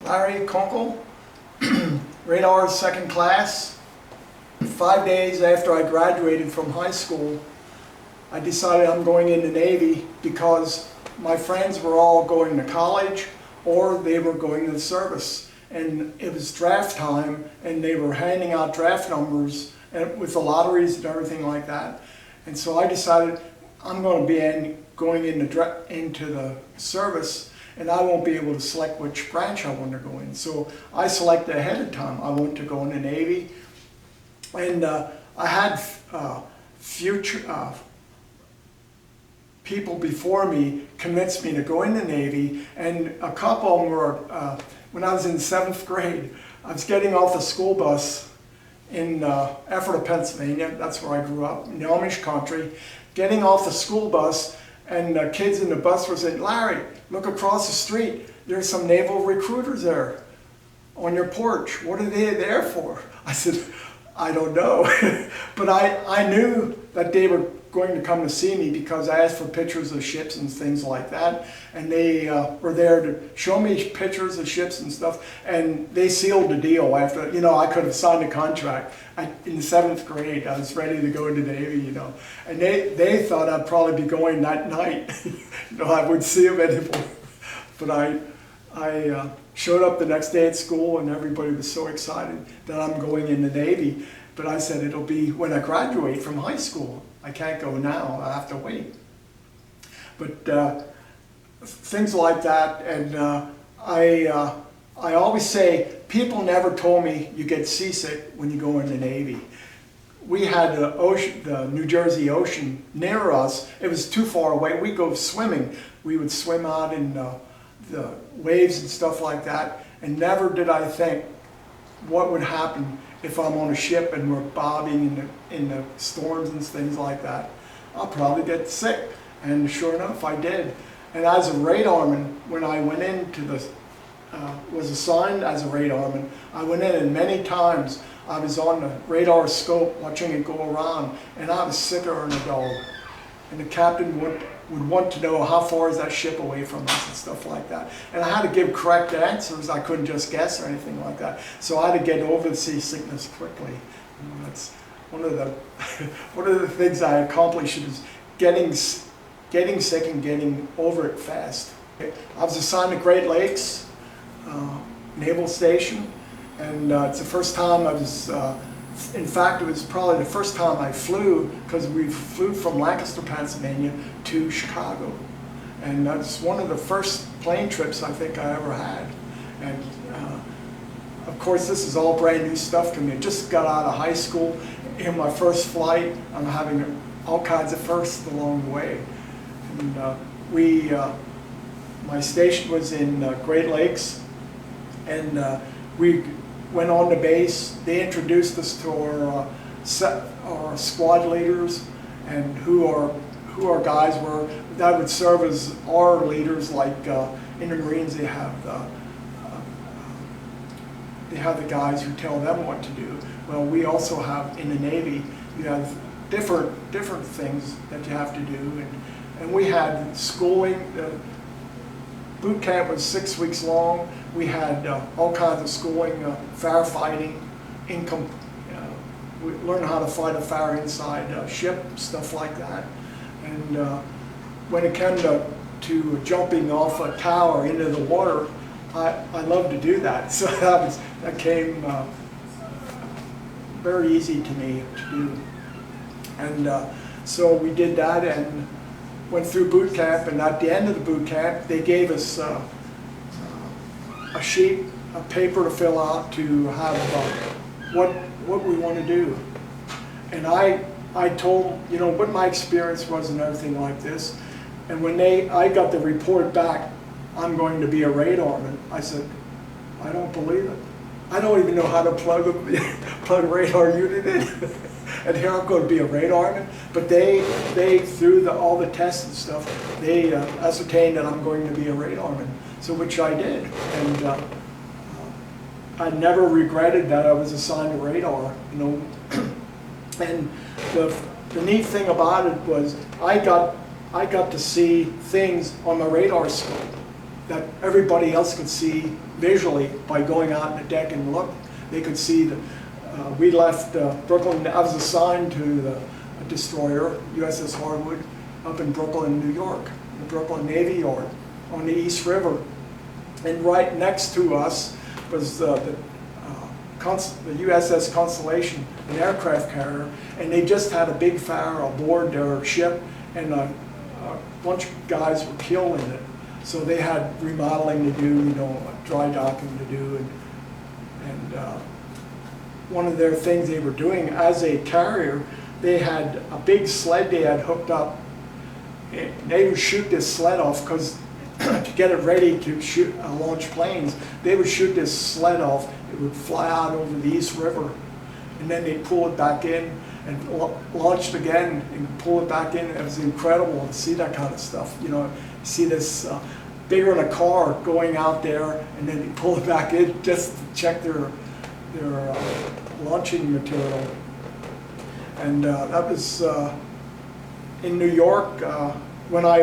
Larry Kunkle, radar second class. 5 days after I graduated from high school, I decided I'm going in the Navy because my friends were all going to college or they were going to the service. And it was draft time and they were handing out draft numbers and with the lotteries and everything like that. And so I decided I'm going to be going into the service, and I won't be able to select which branch I want to go in. So I selected ahead of time. I want to go in the Navy, and I had future people before me convinced me to go in the Navy, and a couple of them were, when I was in 7th grade, I was getting off the school bus in Ephrata, Pennsylvania. That's where I grew up, in the Amish country. Getting off the school bus, and kids in the bus were saying, "Larry, look across the street. There's some naval recruiters there on your porch. What are they there for?" I said, "I don't know." But I knew that they were going to come to see me because I asked for pictures of ships and things like that. And they were there to show me pictures of ships and stuff. And they sealed the deal after, I could have signed a contract. In the 7th grade, I was ready to go into the Navy, And they thought I'd probably be going that night. I would see them anymore. But I showed up the next day at school and everybody was so excited that I'm going in the Navy. But I said it'll be when I graduate from high school. I can't go now, I have to wait. But things like that, and I always say, people never told me you get seasick when you go in the Navy. We had the ocean, the New Jersey Ocean near us. It was too far away. We'd go swimming. We would swim out in the waves and stuff like that, and never did I think what would happen if I'm on a ship and we're bobbing in the storms and things like that. I'll probably get sick, and sure enough, I did. And as a radarman, when I went into was assigned as a radarman, I went in and many times I was on the radar scope watching it go around, and I was sicker than a dog. And the captain would want to know how far is that ship away from us and stuff like that. And I had to give correct answers. I couldn't just guess or anything like that. So I had to get over the seasickness quickly. That's one of the things I accomplished is getting sick and getting over it fast. I was assigned to Great Lakes Naval Station, and it's the first time I was. In fact, it was probably the first time I flew, because we flew from Lancaster, Pennsylvania to Chicago. And that's one of the first plane trips I think I ever had. And of course, this is all brand new stuff to me. I just got out of high school. In my first flight, I'm having all kinds of firsts along the way. And my station was in Great Lakes, and we went on the base. They introduced us to our squad leaders, and who our guys were that would serve as our leaders. Like in the Marines, they have the guys who tell them what to do. Well, we also have in the Navy. You have different things that you have to do, and we had schooling. Boot camp was 6 weeks long. We had all kinds of schooling, firefighting, we learned how to fight a fire inside a ship, stuff like that. And when it came to jumping off a tower into the water, I loved to do that. So that came very easy to me to do. And so we did that and went through boot camp, and at the end of the boot camp, they gave us a sheet of paper to fill out to have what we want to do. And I told what my experience was and everything like this. And when I got the report back, I'm going to be a radarman, I said, I don't believe it. I don't even know how to plug a radar unit in. And here I'm going to be a radarman. But they through all the tests and stuff, they ascertained that I'm going to be a radarman. So which I did. And I never regretted that I was assigned to radar. And the neat thing about it was I got to see things on my radar scope. that everybody else could see visually by going out on the deck and look. They could see that we left Brooklyn. I was assigned to the destroyer, USS Harwood, up in Brooklyn, New York, the Brooklyn Navy Yard on the East River. And right next to us was the USS Constellation, an aircraft carrier, and they just had a big fire aboard their ship, and a bunch of guys were killed in it. So they had remodeling to do, you know, dry docking to do, and one of their things they were doing as a carrier, they had a big sled they had hooked up. And they would shoot this sled off because to get it ready to shoot launch planes, they would shoot this sled off. It would fly out over the East River, and then they'd pull it back in and launch it again and pull it back in. It was incredible to see that kind of stuff. You know, see this bigger than a car going out there, and then they pull it back in just to check their launching material. And that was in New York when I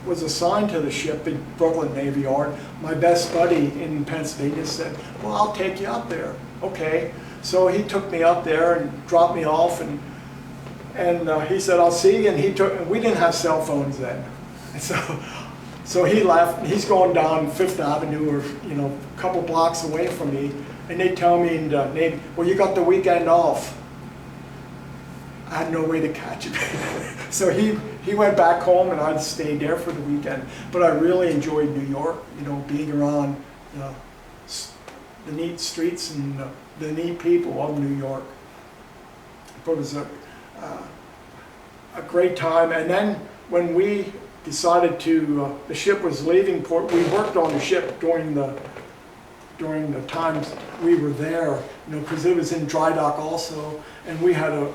was assigned to the ship in Brooklyn Navy Yard. My best buddy in Pennsylvania said, "Well, I'll take you up there." Okay, so he took me up there and dropped me off, and he said, "I'll see you." And we didn't have cell phones then, and so he left. And he's going down Fifth Avenue, or you know, a couple blocks away from me, and they tell me in the Navy, "Well, you got the weekend off." I had no way to catch it. So he went back home, and I stayed there for the weekend. But I really enjoyed New York, you know, being around the neat streets and the neat people of New York. It was a great time. And then when we decided to, the ship was leaving port, we worked on the ship during the times we were there, you know, because it was in dry dock also, and we had to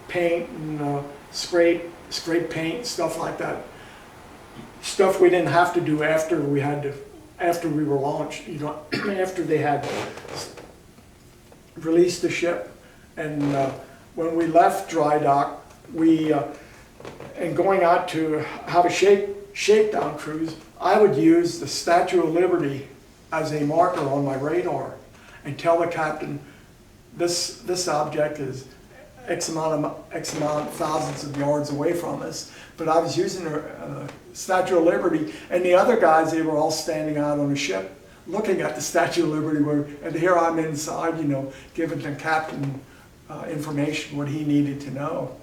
paint and scrape paint, stuff like that. Stuff we didn't have to do after we were launched, you know, after they had released the ship. And when we left dry dock, and going out to have a shakedown cruise, I would use the Statue of Liberty as a marker on my radar and tell the captain, this object is X amount thousands of yards away from us. But I was using the Statue of Liberty, and the other guys, they were all standing out on the ship looking at the Statue of Liberty, and here I'm inside, you know, giving the captain information, what he needed to know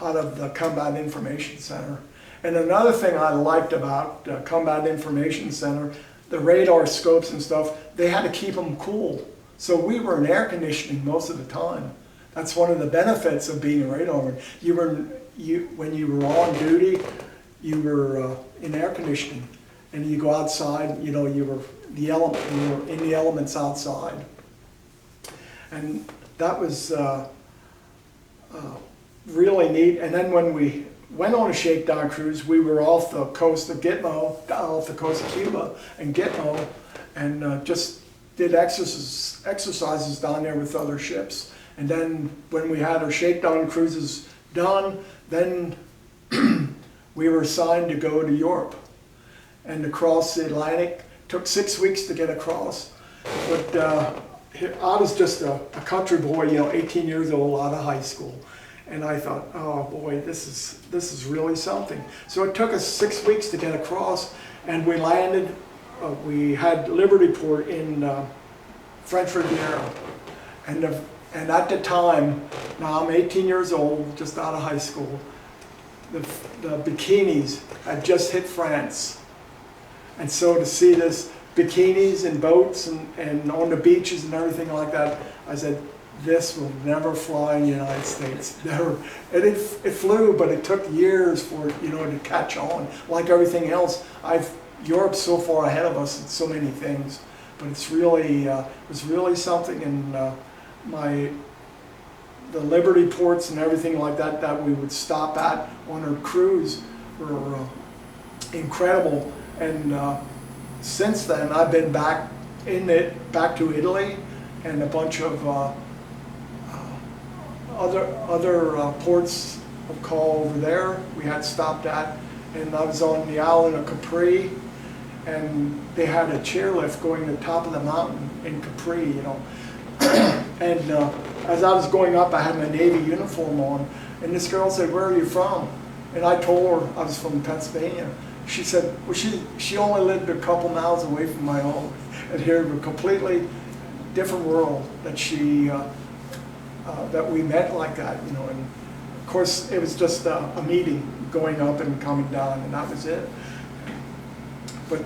out of the Combat Information Center. And another thing I liked about the Combat Information Center, the radar scopes and stuff, they had to keep them cool. So we were in air conditioning most of the time. That's one of the benefits of being a radarman. When you were on duty, you were in air conditioning, and you go outside. You know, you were in the elements outside, and that was really neat. And then when we went on a shakedown cruise, we were off the coast of Gitmo, off the coast of Cuba and Gitmo, and just did exercises down there with other ships. And then when we had our shakedown cruises done, then we were assigned to go to Europe and to cross the Atlantic. Took 6 weeks to get across. But I was just a country boy, you know, 18 years old, out of high school. And I thought, oh boy, this is really something. So it took us 6 weeks to get across, and we landed. We had Liberty Port in French Riviera, and at the time, now I'm 18 years old, just out of high school, the bikinis had just hit France, and so to see this bikinis and boats and on the beaches and everything like that, I said, this will never fly in the United States. Never. It flew, but it took years for it, you know, to catch on. Like everything else, Europe's so far ahead of us in so many things, but it's really it was really something. And the Liberty ports and everything like that we would stop at on our cruise were incredible. And since then, I've been back to Italy and a bunch of other ports call over there we had stopped at, and I was on the island of Capri, and they had a chairlift going to the top of the mountain in Capri, you know. And as I was going up, I had my Navy uniform on, and this girl said, "Where are you from?" And I told her I was from Pennsylvania. She said, well, she only lived a couple miles away from my home, and here in a completely different world that that we met like that, you know. And of course, it was just a meeting, going up and coming down, and that was it. But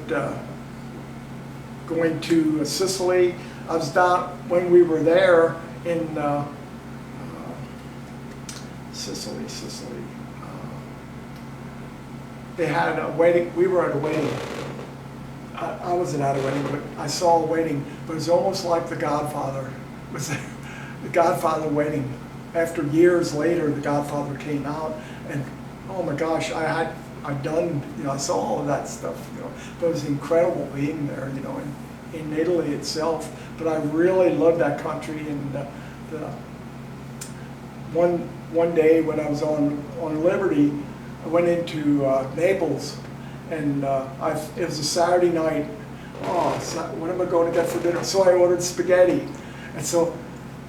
going to Sicily, I was down when we were there in Sicily. They had a wedding. We were at a wedding. I wasn't at a wedding, but I saw a wedding. But it was almost like The Godfather was there. The Godfather wedding. After years later, The Godfather came out, and oh my gosh, I'd done, you know, I saw all of that stuff, you know. But it was incredible being there, you know, in Italy itself. But I really loved that country, and one day when I was on Liberty, I went into Naples, and it was a Saturday night. Oh, what am I going to get for dinner? So I ordered spaghetti, and so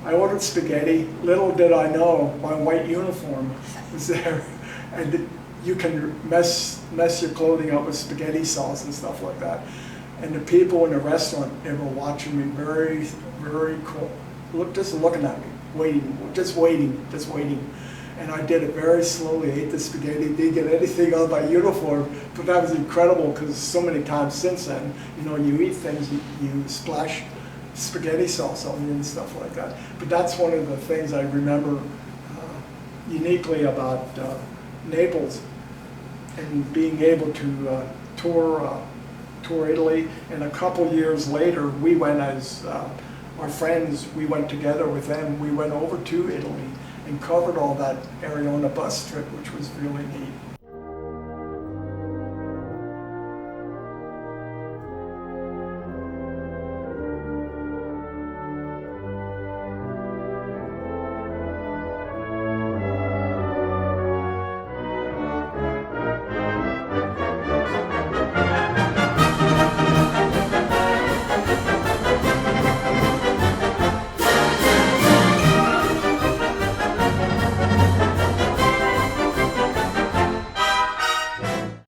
I ordered spaghetti. Little did I know my white uniform was there, and you can mess your clothing up with spaghetti sauce and stuff like that. And the people in the restaurant, they were watching me very, very cool, just looking at me, waiting. And I did it very slowly, ate the spaghetti, didn't get anything on my uniform, but that was incredible because so many times since then, you know, you eat things, you splash spaghetti sauce on you and stuff like that. But that's one of the things I remember uniquely about Naples, and being able to tour Italy. And a couple years later, we went as our friends, we went together with them, we went over to Italy and covered all that area on a bus trip, which was really neat.